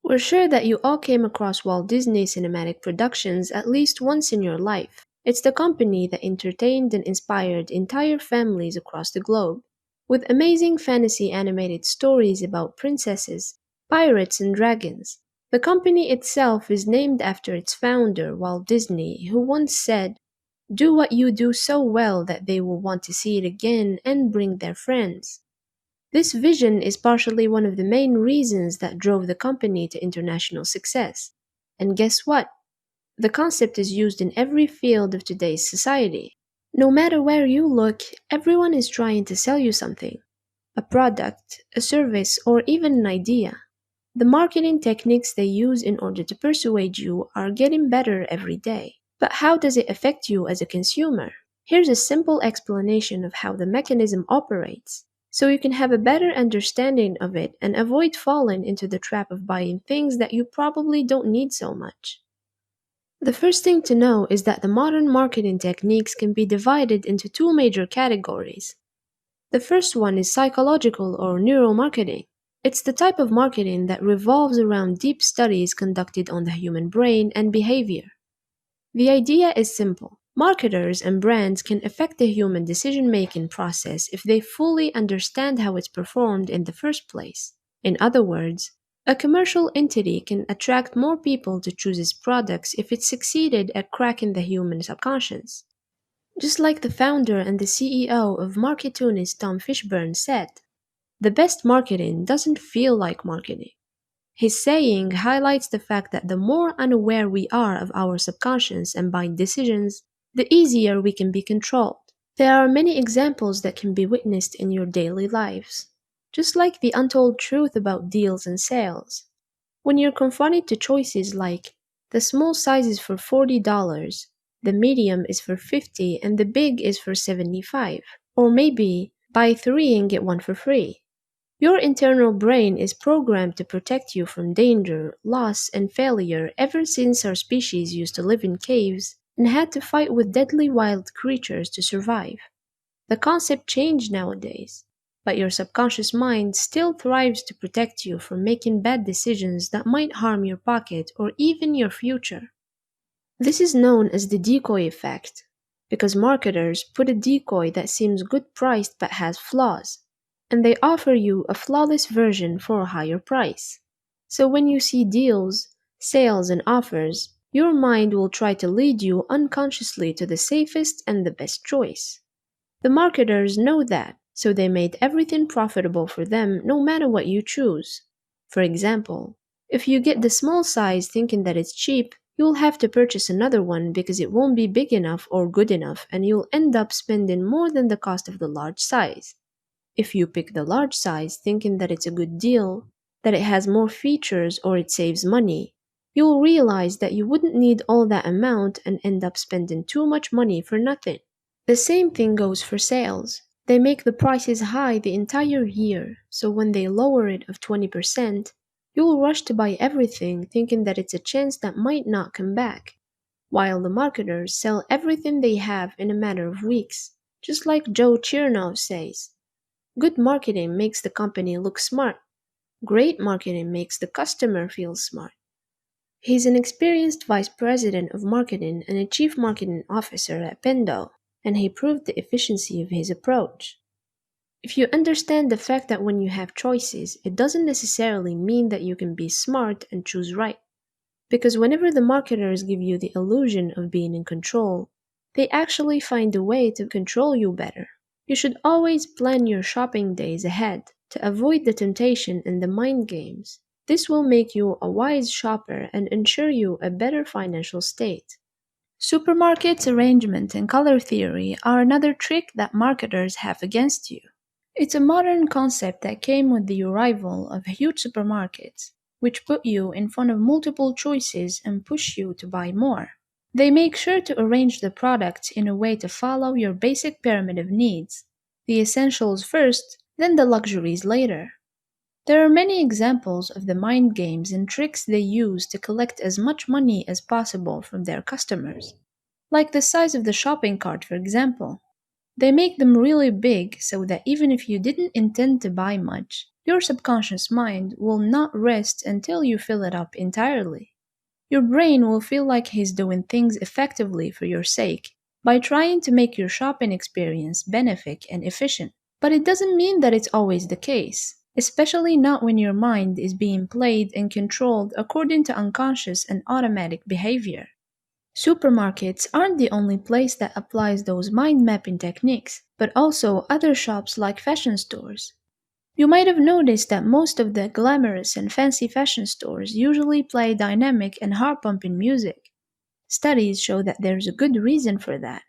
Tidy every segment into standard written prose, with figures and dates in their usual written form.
We're sure that you all came across Walt Disney Cinematic Productions at least once in your life. It's the company that entertained and inspired entire families across the globe. With amazing fantasy animated stories about princesses, pirates, and dragons. The company itself is named after its founder, Walt Disney, who once said, "Do what you do so well that they will want to see it again and bring their friends." This vision is partially one of the main reasons that drove the company to international success. And guess what? The concept is used in every field of today's society. No matter where you look, everyone is trying to sell you something: a product, a service, or even an idea. The marketing techniques they use in order to persuade you are getting better every day. But how does it affect you as a consumer? Here's a simple explanation of how the mechanism operates, so you can have a better understanding of it and avoid falling into the trap of buying things that you probably don't need so much. The first thing to know is that the modern marketing techniques can be divided into two major categories. The first one is psychological or neuromarketing. It's the type of marketing that revolves around deep studies conducted on the human brain and behavior. The idea is simple. Marketers and brands can affect the human decision-making process if they fully understand how it's performed in the first place. In other words, a commercial entity can attract more people to choose its products if it succeeded at cracking the human subconscious. Just like the founder and the CEO of Marketunist Tom Fishburne said, "The best marketing doesn't feel like marketing." His saying highlights the fact that the more unaware we are of our subconscious and buying decisions, the easier we can be controlled. There are many examples that can be witnessed in your daily lives, just like the untold truth about deals and sales. When you're confronted to choices like, the small size is for $40, the medium is for 50, and the big is for 75, or maybe buy three and get one for free. Your internal brain is programmed to protect you from danger, loss, and failure ever since our species used to live in caves and had to fight with deadly wild creatures to survive. The concept changed nowadays, but your subconscious mind still thrives to protect you from making bad decisions that might harm your pocket or even your future. This is known as the decoy effect, because marketers put a decoy that seems good priced but has flaws, and they offer you a flawless version for a higher price. So when you see deals, sales, and offers, your mind will try to lead you unconsciously to the safest and the best choice. The marketers know that, so they made everything profitable for them no matter what you choose. For example, if you get the small size thinking that it's cheap, you'll have to purchase another one because it won't be big enough or good enough, and you'll end up spending more than the cost of the large size. If you pick the large size thinking that it's a good deal, that it has more features or it saves money, you'll realize that you wouldn't need all that amount and end up spending too much money for nothing. The same thing goes for sales. They make the prices high the entire year, so when they lower it of 20%, you'll rush to buy everything thinking that it's a chance that might not come back, while the marketers sell everything they have in a matter of weeks, just like Joe Chernow says. Good marketing makes the company look smart. Great marketing makes the customer feel smart. He's an experienced vice president of marketing and a chief marketing officer at Pendo, and he proved the efficiency of his approach. If you understand the fact that when you have choices, it doesn't necessarily mean that you can be smart and choose right. Because whenever the marketers give you the illusion of being in control, they actually find a way to control you better. You should always plan your shopping days ahead to avoid the temptation and the mind games. This will make you a wise shopper and ensure you a better financial state. Supermarkets arrangement and color theory are another trick that marketers have against you. It's a modern concept that came with the arrival of huge supermarkets, which put you in front of multiple choices and push you to buy more. They make sure to arrange the products in a way to follow your basic pyramid of needs, the essentials first, then the luxuries later. There are many examples of the mind games and tricks they use to collect as much money as possible from their customers, like the size of the shopping cart, for example. They make them really big so that even if you didn't intend to buy much, Your subconscious mind will not rest until you fill it up entirely. Your brain will feel like he's doing things effectively for your sake by trying to make your shopping experience benefic and efficient. But it doesn't mean that it's always the case, especially not when your mind is being played and controlled according to unconscious and automatic behavior. Supermarkets aren't the only place that applies those mind mapping techniques, but also other shops like fashion stores. You might have noticed that most of the glamorous and fancy fashion stores usually play dynamic and heart pumping music. Studies show that there's a good reason for that.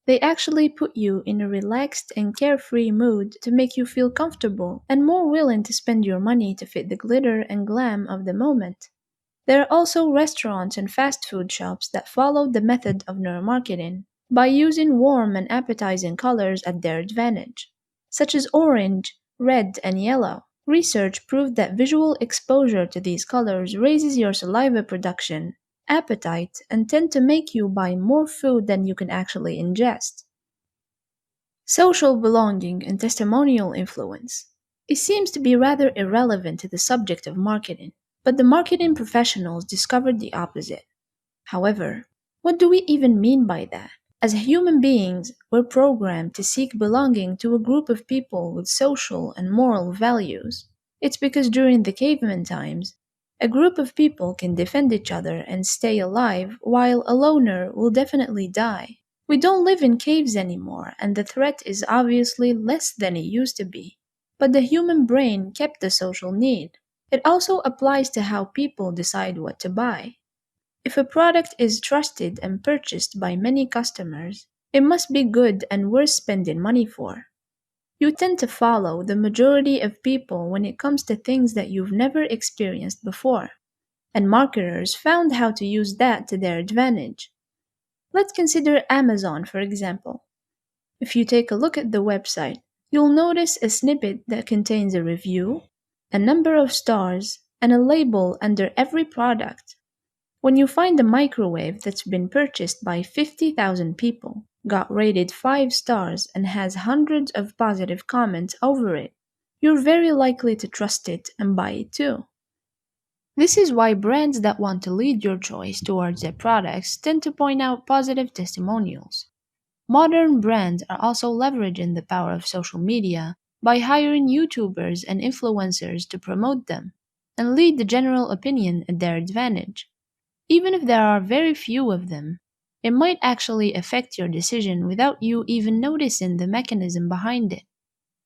They actually put you in a relaxed and carefree mood to make you feel comfortable and more willing to spend your money to fit the glitter and glam of the moment. There are also restaurants and fast food shops that follow the method of neuromarketing by using warm and appetizing colors at their advantage, such as orange, red, and yellow. Research proved that visual exposure to these colors raises your saliva production, appetite, and tend to make you buy more food than you can actually ingest. Social belonging and testimonial influence. It seems to be rather irrelevant to the subject of marketing, but the marketing professionals discovered the opposite. However, what do we even mean by that? As human beings, we're programmed to seek belonging to a group of people with social and moral values. It's because during the caveman times, a group of people can defend each other and stay alive, while a loner will definitely die. We don't live in caves anymore, and the threat is obviously less than it used to be. But the human brain kept the social need. It also applies to how people decide what to buy. If a product is trusted and purchased by many customers, it must be good and worth spending money for. You tend to follow the majority of people when it comes to things that you've never experienced before, and marketers found how to use that to their advantage. Let's consider Amazon, for example. If you take a look at the website, you'll notice a snippet that contains a review, a number of stars, and a label under every product. When you find a microwave that's been purchased by 50,000 people, got rated 5 stars, and has hundreds of positive comments over it, you're very likely to trust it and buy it too. This is why brands that want to lead your choice towards their products tend to point out positive testimonials. Modern brands are also leveraging the power of social media by hiring YouTubers and influencers to promote them and lead the general opinion at their advantage. Even if there are very few of them, it might actually affect your decision without you even noticing the mechanism behind it.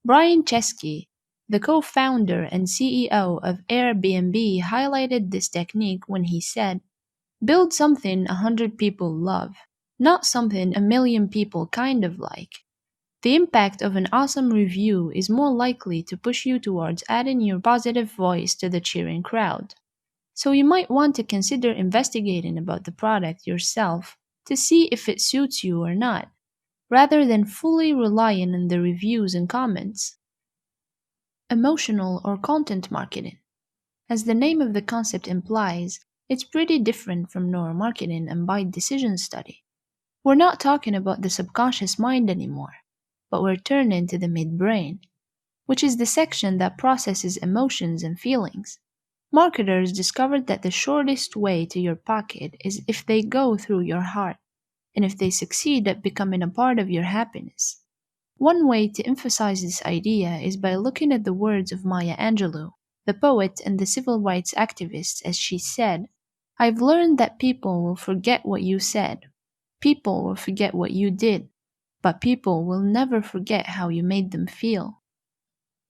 Brian Chesky, the co-founder and CEO of Airbnb, highlighted this technique when he said, "Build something 100 people love, not something 1 million people kind of like." The impact of an awesome review is more likely to push you towards adding your positive voice to the cheering crowd. So you might want to consider investigating about the product yourself to see if it suits you or not, rather than fully relying on the reviews and comments. Emotional or content marketing. As the name of the concept implies, it's pretty different from neuromarketing and buy decision study. We're not talking about the subconscious mind anymore, but we're turning to the midbrain, which is the section that processes emotions and feelings. Marketers discovered that the shortest way to your pocket is if they go through your heart, and if they succeed at becoming a part of your happiness. One way to emphasize this idea is by looking at the words of Maya Angelou, the poet and the civil rights activist, as she said, "I've learned that people will forget what you said, people will forget what you did, but people will never forget how you made them feel."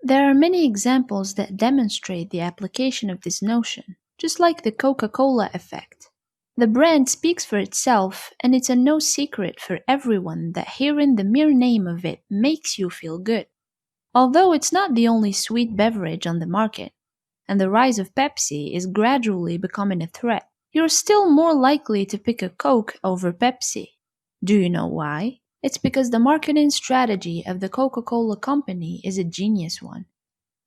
There are many examples that demonstrate the application of this notion, just like the Coca-Cola effect. The brand speaks for itself, and it's a no secret for everyone that hearing the mere name of it makes you feel good. Although it's not the only sweet beverage on the market, and the rise of Pepsi is gradually becoming a threat, you're still more likely to pick a Coke over Pepsi. Do you know why? It's because the marketing strategy of the Coca-Cola company is a genius one.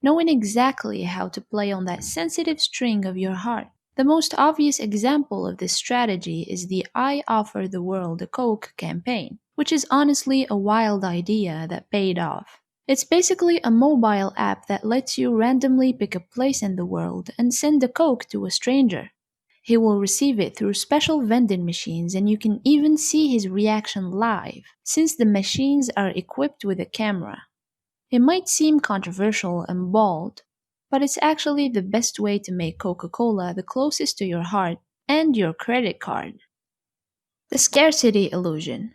Knowing exactly how to play on that sensitive string of your heart. The most obvious example of this strategy is the "I offer the world a Coke" campaign, which is honestly a wild idea that paid off. It's basically a mobile app that lets you randomly pick a place in the world and send a Coke to a stranger. He will receive it through special vending machines, and you can even see his reaction live, since the machines are equipped with a camera. It might seem controversial and bold, but it's actually the best way to make Coca Cola the closest to your heart and your credit card. The scarcity illusion.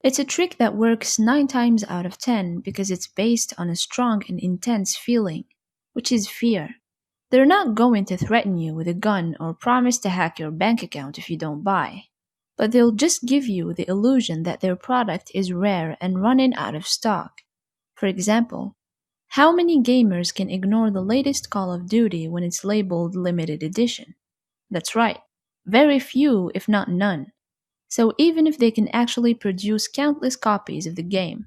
It's a trick that works 9 times out of 10 because it's based on a strong and intense feeling, which is fear. They're not going to threaten you with a gun or promise to hack your bank account if you don't buy, but they'll just give you the illusion that their product is rare and running out of stock. For example, how many gamers can ignore the latest Call of Duty when it's labeled limited edition? That's right, very few, if not none. So even if they can actually produce countless copies of the game,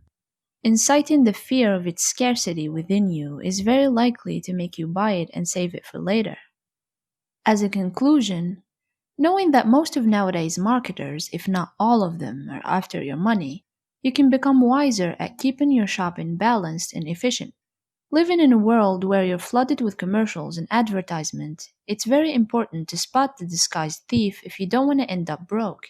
inciting the fear of its scarcity within you is very likely to make you buy it and save it for later. As a conclusion, knowing that most of nowadays marketers, if not all of them, are after your money, you can become wiser at keeping your shopping balanced and efficient. Living in a world where you're flooded with commercials and advertisements, it's very important to spot the disguised thief if you don't want to end up broke.